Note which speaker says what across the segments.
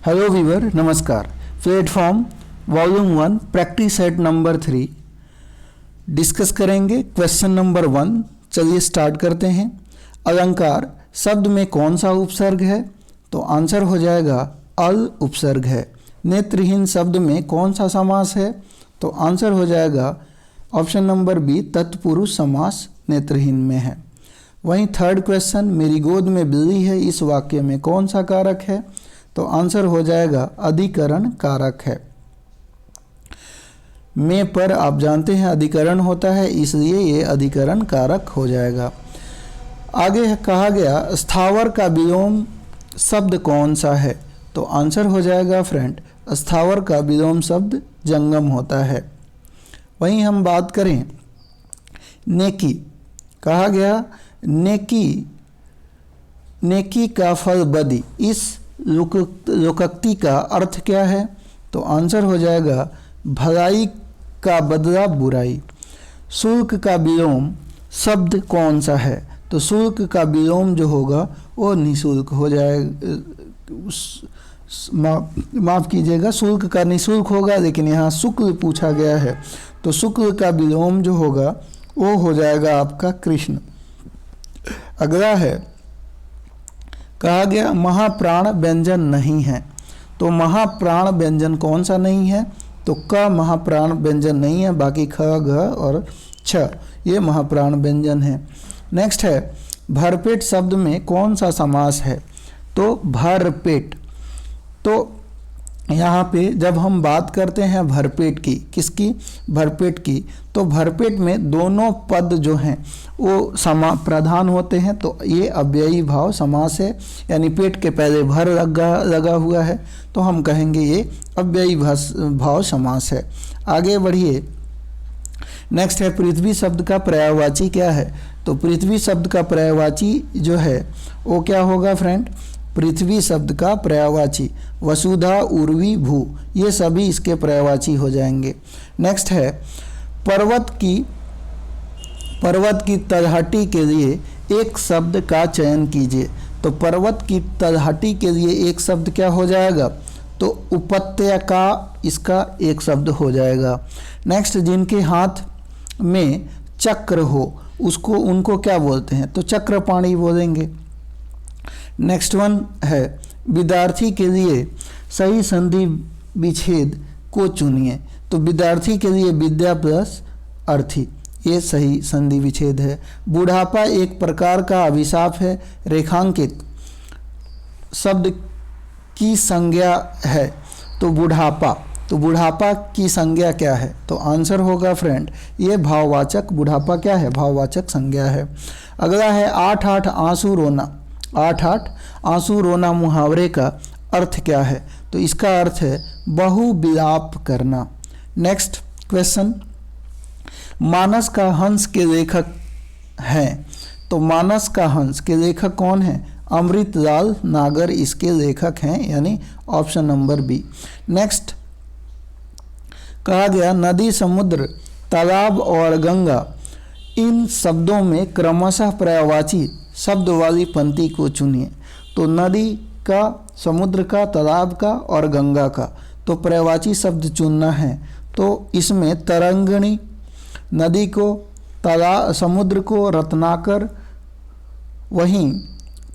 Speaker 1: Hello Weaver, नमस्कार। Platform volume 1 practice set number 3 discuss करेंगे। Question number 1, चलिए start करते हैं। अलंकार शब्द में कौन सा उपसर्ग है? तो आंसर हो जाएगा अल उपसर्ग है। नेत्रहीन शब्द में कौन सा समास है? तो आंसर हो जाएगा ऑप्शन नंबर बी, तत्पुरुष समास नेत्रहीन में है। वहीं थर्ड क्वेश्चन, मेरी गोद में बिल्ली है, इस वाक्य में कौन सा कारक है? तो आंसर हो जाएगा अधिकरण कारक है। में पर आप जानते हैं अधिकरण होता है, इसलिए ये अधिकरण कारक हो जाएगा। आगे कहा गया स्थावर का विलोम शब्द कौन सा है? तो आंसर हो जाएगा फ्रेंड, स्थावर का विलोम शब्द जंगम होता है। वहीं हम बात करें नेकी, कहा गया नेकी का फल बदी, इस लोकोक्ति का अर्थ क्या है? तो आंसर हो जाएगा भलाई का बदला बुराई। शुल्क का विलोम शब्द कौन सा है? तो शुल्क का विलोम जो होगा वो निःशुल्क हो जाएगा। माफ़ कीजिएगा, शुल्क का निःशुल्क होगा, लेकिन यहाँ शुक्ल पूछा गया है, तो शुक्ल का विलोम जो होगा वो हो जाएगा आपका कृष्ण। अगला है, कहा गया महाप्राण व्यंजन नहीं है। तो महाप्राण व्यंजन कौन सा नहीं है? तो क महाप्राण व्यंजन नहीं है, बाकी ख, घ और छ ये महाप्राण व्यंजन है। नेक्स्ट है, भरपेट शब्द में कौन सा समास है? तो भरपेट। तो यहाँ पे जब हम बात करते हैं भरपेट की, किसकी? भरपेट की, तो भरपेट में दोनों पद जो हैं वो प्रधान होते हैं, तो ये अव्ययी भाव समास है, यानी पेट के पहले भर लगा हुआ है, तो हम कहेंगे ये अव्ययी भाव समास है। आगे बढ़िए। नेक्स्ट है, पृथ्वी शब्द का पर्यायवाची क्या है? तो पृथ्वी शब्द का पर्यायवाची जो है वो क्या होगा फ्रेंड? पृथ्वी शब्द का पर्यायवाची वसुधा, उर्वी, भू, ये सभी इसके पर्यायवाची हो जाएंगे। नेक्स्ट है, पर्वत की तलहटी के लिए एक शब्द का चयन कीजिए। तो पर्वत की तलहटी के लिए एक शब्द क्या हो जाएगा? तो उपत्यका इसका एक शब्द हो जाएगा। नेक्स्ट, जिनके हाथ में चक्र हो उनको क्या बोलते हैं? तो चक्रपाणी बोलेंगे। नेक्स्ट वन है, विद्यार्थी के लिए सही संधि विच्छेद को चुनिए। तो विद्यार्थी के लिए विद्या प्लस अर्थी, ये सही संधि विच्छेद है। बुढ़ापा एक प्रकार का अभिशाप है, रेखांकित शब्द की संज्ञा है। तो बुढ़ापा की संज्ञा क्या है? तो आंसर होगा फ्रेंड ये भाववाचक, बुढ़ापा क्या है? भाववाचक संज्ञा है। अगला है, 8-8 आंसू रोना। 8-8 आंसू रोना मुहावरे का अर्थ क्या है? तो इसका अर्थ है बहुविलाप करना। नेक्स्ट क्वेश्चन, मानस का हंस के लेखक हैं। तो मानस का हंस के लेखक कौन है? अमृतलाल नागर इसके लेखक हैं, यानी ऑप्शन नंबर बी। नेक्स्ट, कहा गया नदी, समुद्र, तालाब और गंगा, इन शब्दों में क्रमशः पर्यायवाची शब्द वाली पंक्ति को चुनिए। तो नदी का, समुद्र का, तालाब का और गंगा का, तो पर्यायवाची शब्द चुनना है। तो इसमें तरंगिणी, नदी को समुद्र को रत्नाकर, वहीं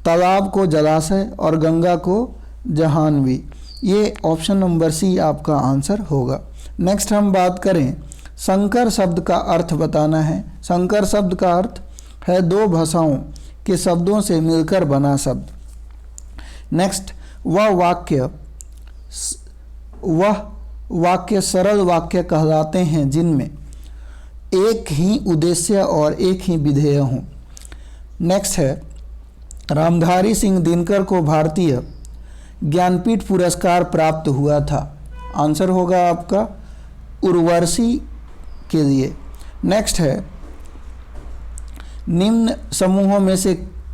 Speaker 1: तालाब को जलाशय और गंगा को जहानवी, ये ऑप्शन नंबर सी आपका आंसर होगा। नेक्स्ट हम बात करें, संकर शब्द का अर्थ बताना है। संकर शब्द का अर्थ है दो भाषाओं के शब्दों से मिलकर बना शब्द। नेक्स्ट, वह वाक्य सरल वाक्य कहलाते हैं जिनमें एक ही उद्देश्य और एक ही विधेय हों। नेक्स्ट है, रामधारी सिंह दिनकर को भारतीय ज्ञानपीठ पुरस्कार प्राप्त हुआ था। आंसर होगा आपका उर्वशी के लिए। नेक्स्ट है, निम्न समूहों में से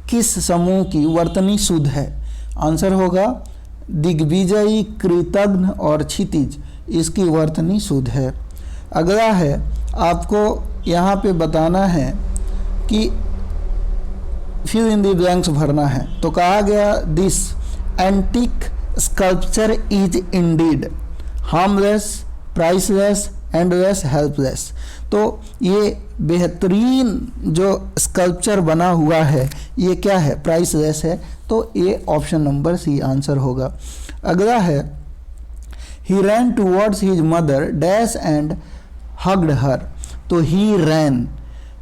Speaker 1: किस समूह की वर्तनी शुद्ध है? आंसर होगा दिग्विजयी, कृतघ्न और क्षितिज, इसकी वर्तनी शुद्ध है। अगला है, आपको यहाँ पे बताना है कि फिल इन द ब्लैंक्स भरना है। तो कहा गया this antique sculpture is Indeed harmless, priceless, endless, helpless. तो ये बेहतरीन जो स्कल्पचर बना हुआ है ये क्या है, प्राइसलेस है। तो ये ऑप्शन नंबर सी आंसर होगा। अगला है he ran towards his mother dash and hugged her. तो ही रैन,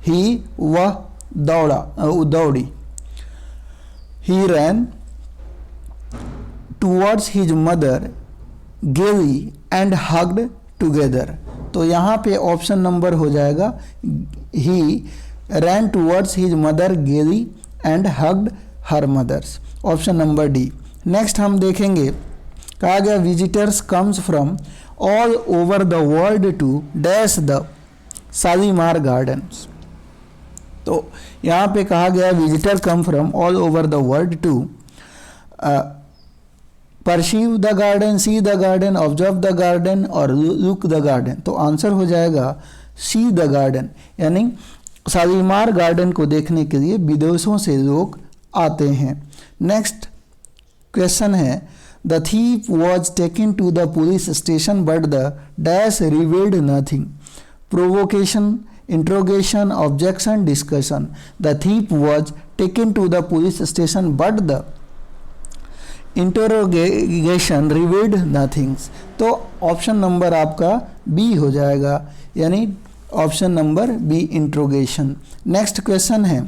Speaker 1: ही वह दौड़ी, he ran towards his mother gaily and hugged together. तो यहाँ पे ऑप्शन नंबर हो जाएगा he ran towards his mother gaily and hugged her mothers, option number D. Next हम देखेंगे, कहा गया visitors comes from all over the world to dash the Shalimar gardens. तो यहाँ पे कहा गया visitor come from all over the world to perceive the garden, see the garden, observe the garden और लुक द गार्डन। तो answer हो जाएगा सी the garden, यानी शालीमार गार्डन को देखने के लिए विदेशों से लोग आते हैं। नेक्स्ट क्वेश्चन है the thief was taken to the police station but the dash revealed nothing. Provocation, interrogation, objection, discussion. The thief was taken to the police station but the interrogation revealed nothings. तो option number आपका B हो जाएगा, यानी option number B interrogation. Next question है,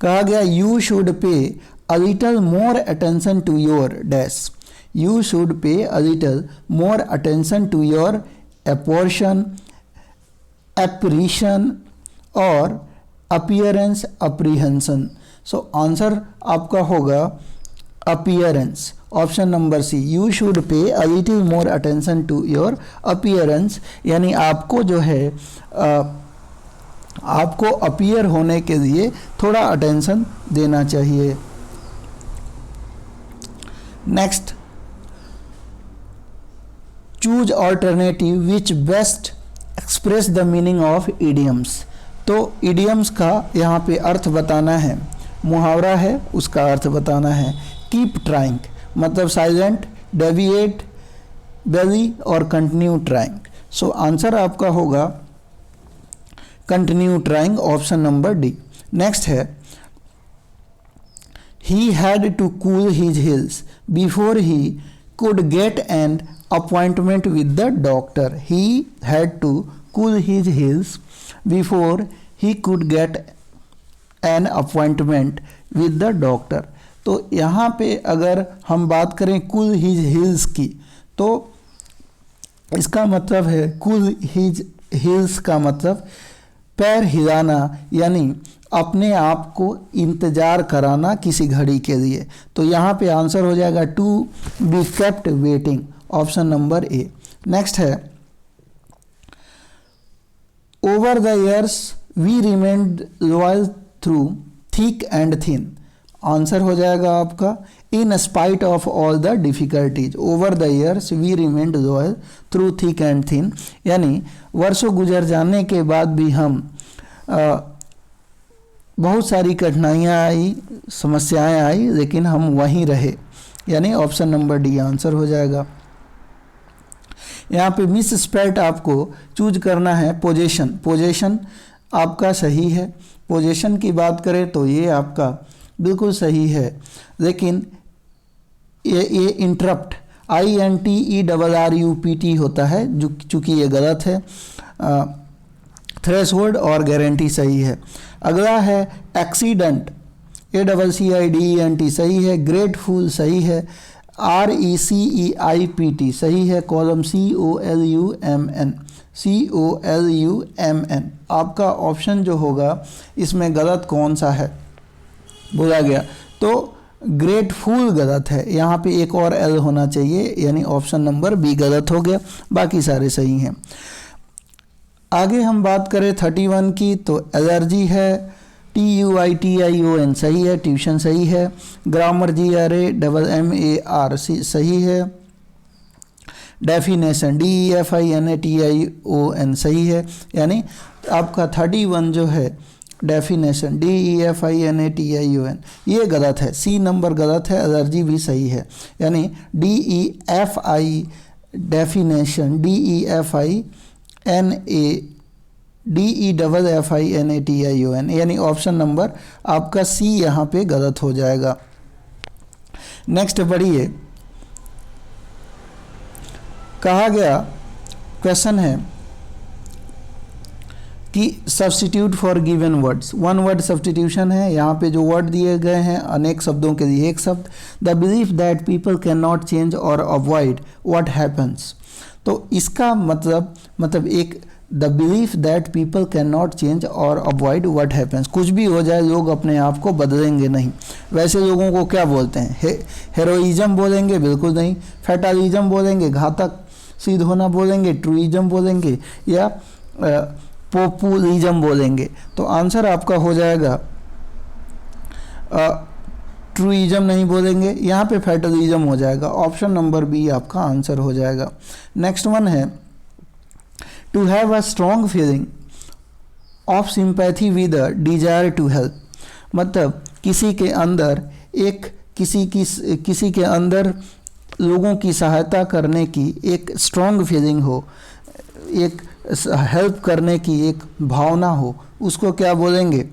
Speaker 1: कहा गया you should pay a little more attention to your dash. You should pay a little more attention to your apportion, apparition और appearance, apprehension. So answer आपका होगा appearance, option number C. You should pay a little more attention to your appearance, यानी आपको जो है आपको appear होने के लिए थोड़ा अटेंशन देना चाहिए। Next, choose alternative which best express the meaning of idioms. तो इडियम्स का यहाँ पे अर्थ बताना है, मुहावरा है उसका अर्थ बताना है। कीप ट्राइंग मतलब साइलेंट, डेविएट, बेली और कंटिन्यू ट्राइंग। सो आंसर आपका होगा continue trying, option number D. Next है he had to cool his heels before he could get an appointment with the doctor. He had to cool his heels before he could get an appointment with the doctor. तो यहाँ पे अगर हम बात करें cool his hills की, तो इसका मतलब है कूल हिज हिल्स का मतलब पैर हिलाना, यानी अपने आप को इंतज़ार कराना किसी घड़ी के लिए। तो यहाँ पे आंसर हो जाएगा to be kept waiting, option number A. Next है over the years we remained loyal through thick and thin. Answer हो जाएगा आपका in spite of all the difficulties. Over the years we remained loyal through thick and thin, यानी वर्षों गुजर जाने के बाद भी हम बहुत सारी कठिनाइयाँ आई, समस्याएं आई, लेकिन हम वहीं रहे, यानी ऑप्शन नंबर डी आंसर हो जाएगा। यहाँ पे मिस स्पेल्ट आपको चूज करना है पोजेशन। पोजेशन आपका सही है, पोजेशन की बात करें तो ये आपका बिल्कुल सही है, लेकिन ये इंटरप्ट INTERRUPT होता है, जो चूँकि ये गलत है। थ्रेशोल्ड और गारंटी सही है। अगला है एक्सीडेंट, ACCIDENT सही है। ग्रेटफुल सही है। RECEIPT सही है। कॉलम COLUMN आपका ऑप्शन जो होगा इसमें गलत कौन सा है बोला गया, तो ग्रेटफुल गलत है, यहाँ पे एक और L होना चाहिए, यानी ऑप्शन नंबर बी गलत हो गया, बाकी सारे सही हैं। आगे हम बात करें 31 की, तो एलर्जी है, TUITION सही है। ट्यूशन सही है। ग्रामर GRAMMAR सही है। डेफिनेशन DEFINATION सही है, यानी आपका 31 जो है डेफिनेशन, DEFINATION, ये गलत है, सी नंबर गलत है, एलर्जी भी सही है। यानी DEFI डेफिनेशन, DEFINATION, यानी ऑप्शन नंबर आपका सी यहाँ पे गलत हो जाएगा। नेक्स्ट बढ़िए, कहा गया क्वेश्चन है कि substitute for given words, one word substitution है। यहाँ पे जो वर्ड दिए गए हैं अनेक शब्दों के लिए एक शब्द। The belief that people can not change और अवॉइड व्हाट हैपन्स, तो इसका मतलब एक, the belief that people can not change और अवॉइड व्हाट हैपन्स, कुछ भी हो जाए लोग अपने आप को बदलेंगे नहीं। वैसे लोगों को क्या बोलते हैं? हेरोइज्म बोलेंगे? बिल्कुल नहीं। फैटालिज्म बोलेंगे? घातक सिद्ध होना बोलेंगे? ट्रूइज्म बोलेंगे? या पॉपुलिज्म बोलेंगे? तो आंसर आपका हो जाएगा ट्रूइज्म नहीं बोलेंगे, यहाँ पे फैटलिज्म हो जाएगा। ऑप्शन नंबर बी आपका आंसर हो जाएगा। नेक्स्ट वन है to have a strong feeling of sympathy with a desire to help, मतलब किसी के अंदर लोगों की सहायता करने की एक स्ट्रॉन्ग फीलिंग हो, एक हेल्प करने की एक भावना हो, उसको क्या बोलेंगे?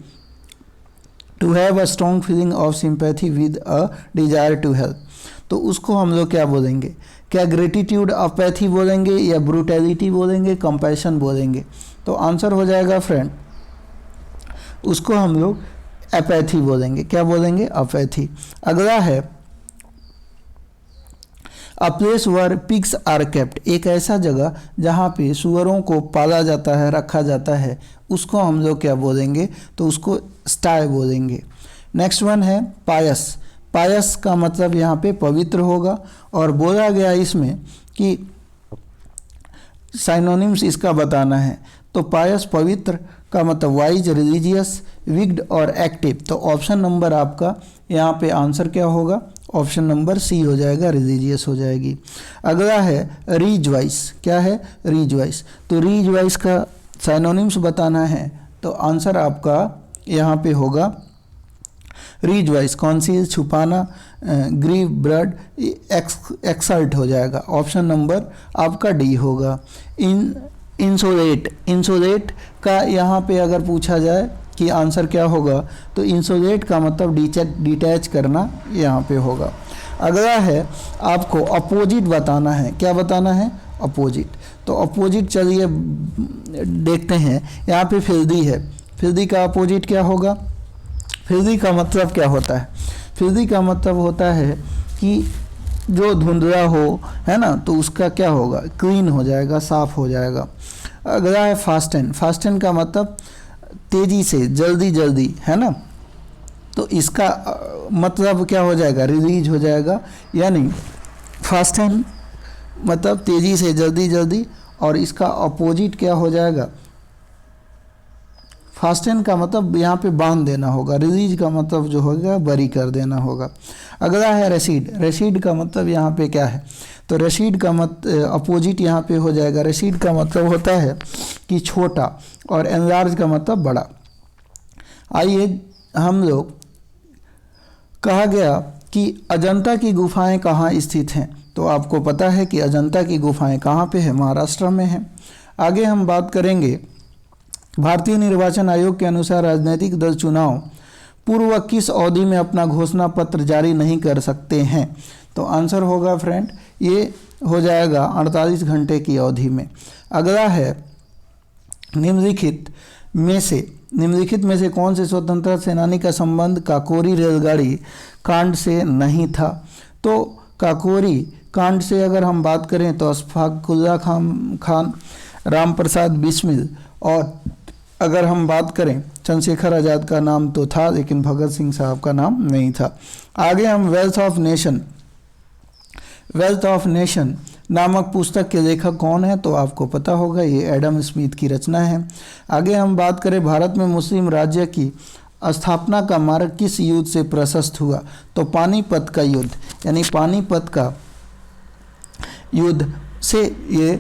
Speaker 1: To have a strong feeling of sympathy with a desire to help, तो उसको हम लोग क्या बोलेंगे? क्या ग्रेटिट्यूड अपैथी बोलेंगे, या ब्रूटैलिटी बोलेंगे, कंपैशन बोलेंगे? तो आंसर हो जाएगा फ्रेंड, उसको हम लोग अपैथी बोलेंगे। क्या बोलेंगे? अपैथी। अगला है a place where pigs are kept, एक ऐसा जगह जहाँ पे सुअरों को पाला जाता है, रखा जाता है, उसको हम लोग क्या बोलेंगे? तो उसको स्टाय बोलेंगे। नेक्स्ट वन है पायस, पायस का मतलब यहाँ पे पवित्र होगा, और बोला गया इसमें कि साइनोनिम्स इसका बताना है। तो पायस पवित्र का मतलब वाइज, रिलीजियस, विग्ड और एक्टिव। तो ऑप्शन नंबर आपका यहाँ पे आंसर क्या होगा? ऑप्शन नंबर सी हो जाएगा, रिलीजियस हो जाएगी। अगला है रीजवाइस, क्या है? रीजवाइस। तो रीजवाइस का साइनोनिम्स बताना है, तो आंसर आपका यहाँ पे होगा रीजवाइस, कॉन्सील छुपाना, ग्रीव ब्लड, एक्सल्ट हो जाएगा। ऑप्शन नंबर आपका डी होगा। इंसोलेट, इंसोलेट का यहाँ पे अगर पूछा जाए कि आंसर क्या होगा, तो इंसोलेट का मतलब डिटैच करना यहाँ पे होगा। अगला है आपको अपोजिट बताना है। क्या बताना है? अपोजिट। तो अपोजिट चलिए देखते हैं। यहाँ पे फिल्दी है, फिल्दी का अपोजिट क्या होगा? फिल्दी का मतलब क्या होता है? फिल्दी का मतलब होता है कि जो धुंधला हो, है ना, तो उसका क्या होगा? क्लीन हो जाएगा, साफ हो जाएगा। अगला है फास्टन, फास्टन का मतलब तेजी से, जल्दी जल्दी, है ना, तो इसका मतलब क्या हो जाएगा? रिलीज हो जाएगा। यानी फास्टन मतलब तेजी से, जल्दी जल्दी, और इसका अपोजिट क्या हो जाएगा? फास्टन का मतलब यहाँ पे बांध देना होगा, रिलीज का मतलब जो होगा बरी कर देना होगा। अगला है रशीड, रशीड का मतलब यहाँ पे क्या है? तो रशीड का अपोजिट यहाँ पे हो जाएगा। रशीड का मतलब होता है कि छोटा, और एनलार्ज का मतलब बड़ा। आइए हम लोग, कहा गया कि अजंता की गुफाएं कहाँ स्थित हैं, तो आपको पता है कि अजंता की गुफाएं कहाँ पे है? महाराष्ट्र में है। आगे हम बात करेंगे भारतीय निर्वाचन आयोग के अनुसार राजनीतिक दल चुनाव पूर्व किस अवधि में अपना घोषणा पत्र जारी नहीं कर सकते हैं? तो आंसर होगा फ्रेंड, ये हो जाएगा 48 घंटे की अवधि में। अगला है निम्नलिखित में से कौन से स्वतंत्रता सेनानी का संबंध काकोरी रेलगाड़ी कांड से नहीं था? तो काकोरी कांड से अगर हम बात करें तो अशफाकुल्ला खान, राम प्रसाद बिस्मिल, और अगर हम बात करें चंद्रशेखर आज़ाद का नाम तो था, लेकिन भगत सिंह साहब का नाम नहीं था। आगे हम वेल्थ ऑफ नेशन नामक पुस्तक के लेखक कौन है? तो आपको पता होगा, ये एडम स्मिथ की रचना है। आगे हम बात करें भारत में मुस्लिम राज्य की स्थापना का मार्ग किस युद्ध से प्रशस्त हुआ? तो पानीपत का युद्ध, यानी पानीपत का युद्ध से ये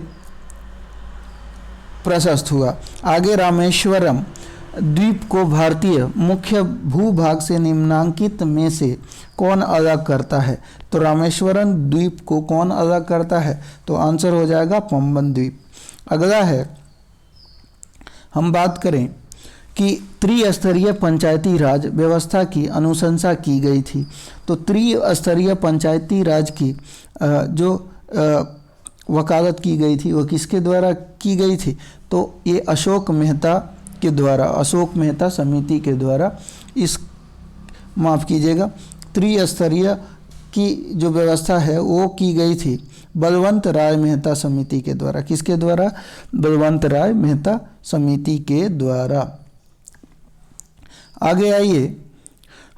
Speaker 1: प्रशस्त हुआ। आगे रामेश्वरम द्वीप को भारतीय मुख्य भूभाग से निम्नांकित में से कौन अलग करता है? तो रामेश्वरम द्वीप को कौन अलग करता है? तो आंसर हो जाएगा पंबन द्वीप। अगला है, हम बात करें कि त्रिस्तरीय पंचायती राज व्यवस्था की अनुशंसा की गई थी। तो त्रिस्तरीय पंचायती राज की जो वकालत की गई थी वो किसके द्वारा की गई थी? तो ये अशोक मेहता के द्वारा, अशोक मेहता समिति के द्वारा माफ़ कीजिएगा, त्रिस्तरीय की जो व्यवस्था है वो की गई थी बलवंत राय मेहता समिति के द्वारा। किसके द्वारा? बलवंत राय मेहता समिति के द्वारा। आगे आइए,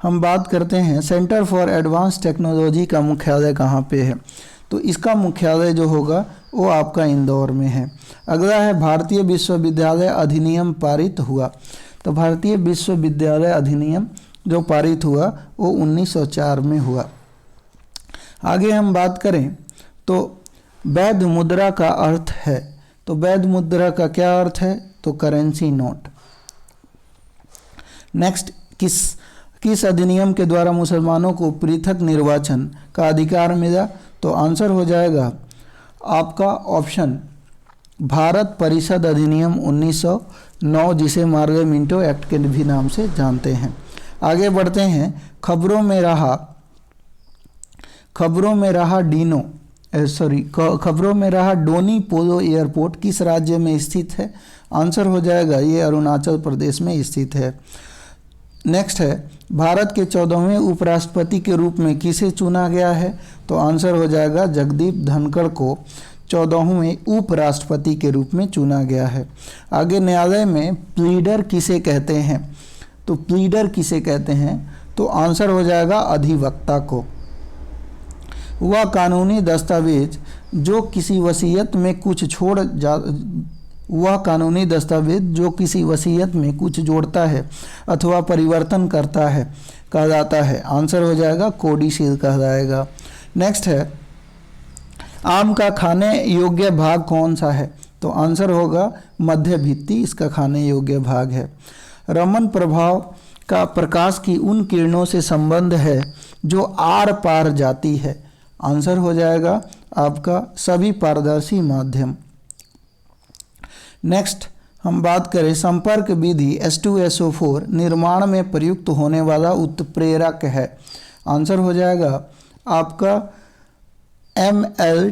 Speaker 1: हम बात करते हैं सेंटर फॉर एडवांस टेक्नोलॉजी का मुख्यालय कहाँ पे है? तो इसका मुख्यालय जो होगा वो आपका इंदौर में है। अगला है, भारतीय विश्वविद्यालय अधिनियम पारित हुआ। तो भारतीय विश्वविद्यालय अधिनियम जो पारित हुआ वो 1904 में हुआ। आगे हम बात करें तो वैध मुद्रा का अर्थ है। तो वैध मुद्रा का क्या अर्थ है? तो करेंसी नोट। नेक्स्ट, किस अधिनियम के द्वारा मुसलमानों को पृथक निर्वाचन का अधिकार मिला? तो आंसर हो जाएगा आपका ऑप्शन भारत परिषद अधिनियम 1909, जिसे मार्ले मिंटो एक्ट के भी नाम से जानते हैं। आगे बढ़ते हैं, खबरों में रहा डोनी पोलो एयरपोर्ट किस राज्य में स्थित है? आंसर हो जाएगा ये अरुणाचल प्रदेश में स्थित है। नेक्स्ट है, भारत के 14वें उपराष्ट्रपति के रूप में किसे चुना गया है? तो आंसर हो जाएगा जगदीप धनखड़ को 14वें उपराष्ट्रपति के रूप में चुना गया है। आगे, न्यायालय में प्लीडर किसे कहते हैं? तो प्लीडर किसे कहते हैं? तो आंसर हो जाएगा अधिवक्ता को। वह कानूनी दस्तावेज जो किसी वसीयत में कुछ जोड़ता है अथवा परिवर्तन करता है कहलाता है। आंसर हो जाएगा कोडिशील कहलाएगा। नेक्स्ट है, आम का खाने योग्य भाग कौन सा है? तो आंसर होगा मध्य भित्ति इसका खाने योग्य भाग है। रमन प्रभाव का प्रकाश की उन किरणों से संबंध है जो आर पार जाती है। आंसर हो जाएगा आपका सभी पारदर्शी माध्यम। नेक्स्ट, हम बात करें संपर्क विधि H2SO4 निर्माण में प्रयुक्त होने वाला उत्प्रेरक है। आंसर हो जाएगा आपका Ml(T⁻²).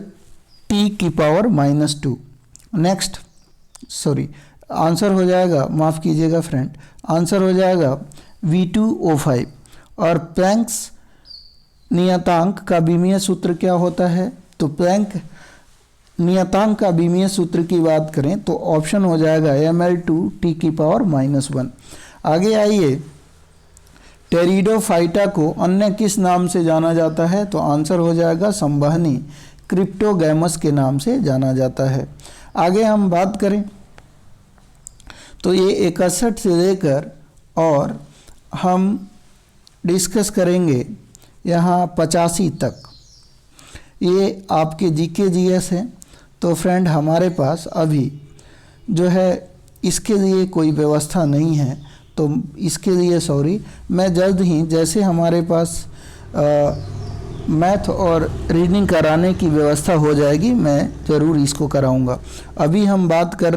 Speaker 1: नेक्स्ट, आंसर हो जाएगा, माफ़ कीजिएगा फ्रेंड, आंसर हो जाएगा V2O5। और प्लैंक्स नियतांक का विमीय सूत्र क्या होता है? तो प्लैंक नियतांक का विमीय सूत्र की बात करें तो ऑप्शन हो जाएगा Ml(T⁻⁻1). आगे आइए, टेरिडोफाइटा को अन्य किस नाम से जाना जाता है? तो आंसर हो जाएगा संवहनी क्रिप्टोगैमस के नाम से जाना जाता है। आगे हम बात करें तो ये 61 से लेकर और हम डिस्कस करेंगे यहाँ 85 तक, ये आपके जीके जीएस हैं। तो फ्रेंड, हमारे पास अभी जो है इसके लिए कोई व्यवस्था नहीं है, तो इसके लिए मैं जल्द ही जैसे हमारे पास मैथ और रीडिंग कराने की व्यवस्था हो जाएगी मैं ज़रूर इसको कराऊंगा। अभी हम बात कर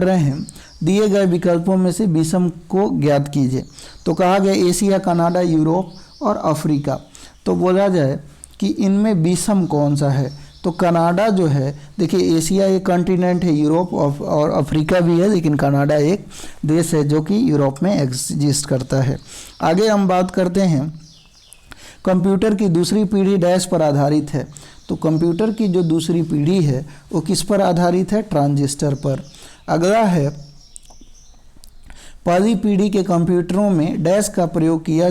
Speaker 1: रहे हैं दिए गए विकल्पों में से विषम को ज्ञात कीजिए। तो कहा गया एशिया, कनाडा, यूरोप और अफ्रीका। तो बोला जाए कि इनमें विषम कौन सा है? तो कनाडा जो है, देखिए एशिया एक कॉन्टिनेंट है, यूरोप और अफ्रीका भी है, लेकिन कनाडा एक देश है जो कि यूरोप में एग्जिस्ट करता है। आगे हम बात करते हैं कंप्यूटर की दूसरी पीढ़ी डैश पर आधारित है। तो कंप्यूटर की जो दूसरी पीढ़ी है वो किस पर आधारित है? ट्रांजिस्टर पर। अगला है, पहली पीढ़ी के कंप्यूटरों में डैश का प्रयोग किया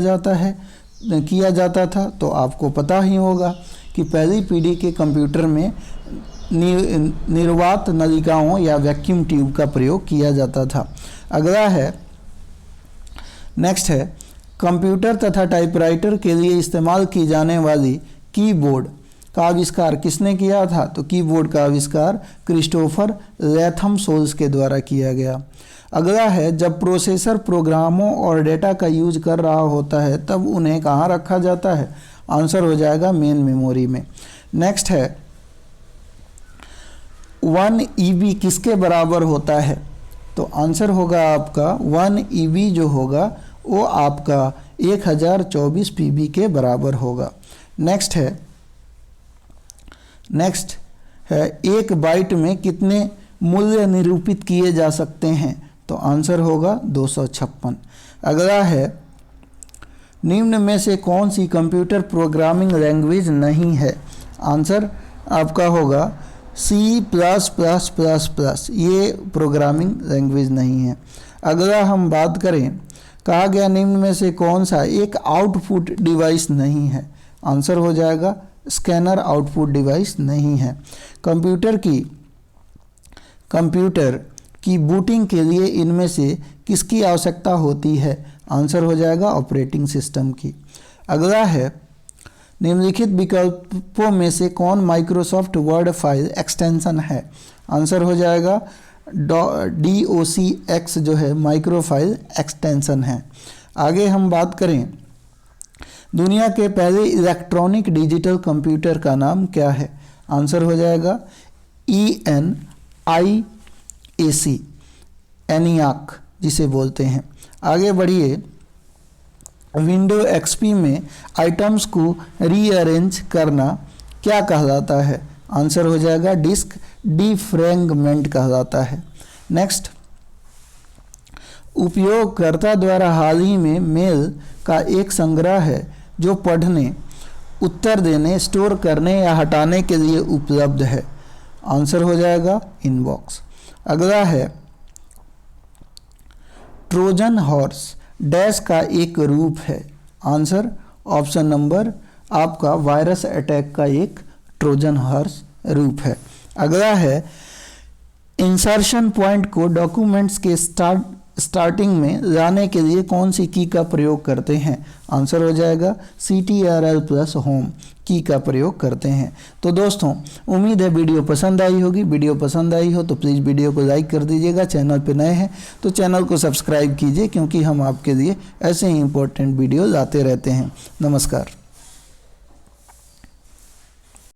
Speaker 1: जाता था। तो आपको पता ही होगा कि पहली पीढ़ी के कंप्यूटर में निर्वात नलिकाओं या वैक्यूम ट्यूब का प्रयोग किया जाता था। अगला है, नेक्स्ट है, कंप्यूटर तथा टाइपराइटर के लिए इस्तेमाल की जाने वाली कीबोर्ड का आविष्कार किसने किया था? तो कीबोर्ड का आविष्कार क्रिस्टोफर लैथम सोल्स के द्वारा किया गया। अगला है, जब प्रोसेसर प्रोग्रामों और डेटा का यूज कर रहा होता है तब उन्हें कहाँ रखा जाता है? आंसर हो जाएगा मेन मेमोरी में। नेक्स्ट है, 1 EB किसके बराबर होता है? तो आंसर होगा आपका 1 EB जो होगा वो आपका 1024 PB के बराबर होगा। नेक्स्ट है 1 बाइट में कितने मूल्य निरूपित किए जा सकते हैं? तो आंसर होगा 256। अगला है, निम्न में से कौन सी कंप्यूटर प्रोग्रामिंग लैंग्वेज नहीं है? आंसर आपका होगा C+++, ये प्रोग्रामिंग लैंग्वेज नहीं है। अगला हम बात करें, कहा गया निम्न में से कौन सा एक आउटपुट डिवाइस नहीं है? आंसर हो जाएगा स्कैनर आउटपुट डिवाइस नहीं है। कंप्यूटर की बूटिंग के लिए इनमें से किसकी आवश्यकता होती है? आंसर हो जाएगा ऑपरेटिंग सिस्टम की। अगला है, निम्नलिखित विकल्पों में से कौन माइक्रोसॉफ्ट वर्ड फाइल एक्सटेंशन है? आंसर हो जाएगा DOCX जो है माइक्रो फाइल एक्सटेंशन है। आगे हम बात करें, दुनिया के पहले इलेक्ट्रॉनिक डिजिटल कंप्यूटर का नाम क्या है? आंसर हो जाएगा ENIAC, ENIAC जिसे बोलते हैं। आगे बढ़िए, विंडो XP में आइटम्स को रीअरेंज करना क्या कहलाता है? आंसर हो जाएगा डिस्क डिफ्रैगमेंट कहलाता है। नेक्स्ट, उपयोगकर्ता द्वारा हाल ही में मेल का एक संग्रह है जो पढ़ने, उत्तर देने, स्टोर करने या हटाने के लिए उपलब्ध है। आंसर हो जाएगा इनबॉक्स। अगला है, ट्रोजन हॉर्स डैश का एक रूप है। आंसर ऑप्शन नंबर आपका वायरस अटैक का एक ट्रोजन हॉर्स रूप है। अगला है, इंसर्शन पॉइंट को डॉक्यूमेंट्स के स्टार्टिंग में लाने के लिए कौन सी की का प्रयोग करते हैं? आंसर हो जाएगा CTRL+ होम की का प्रयोग करते हैं। तो दोस्तों, उम्मीद है वीडियो पसंद आई होगी। वीडियो पसंद आई हो तो प्लीज़ वीडियो को लाइक कर दीजिएगा। चैनल पे नए हैं तो चैनल को सब्सक्राइब कीजिए, क्योंकि हम आपके लिए ऐसे ही इंपॉर्टेंट वीडियो लाते रहते हैं। नमस्कार।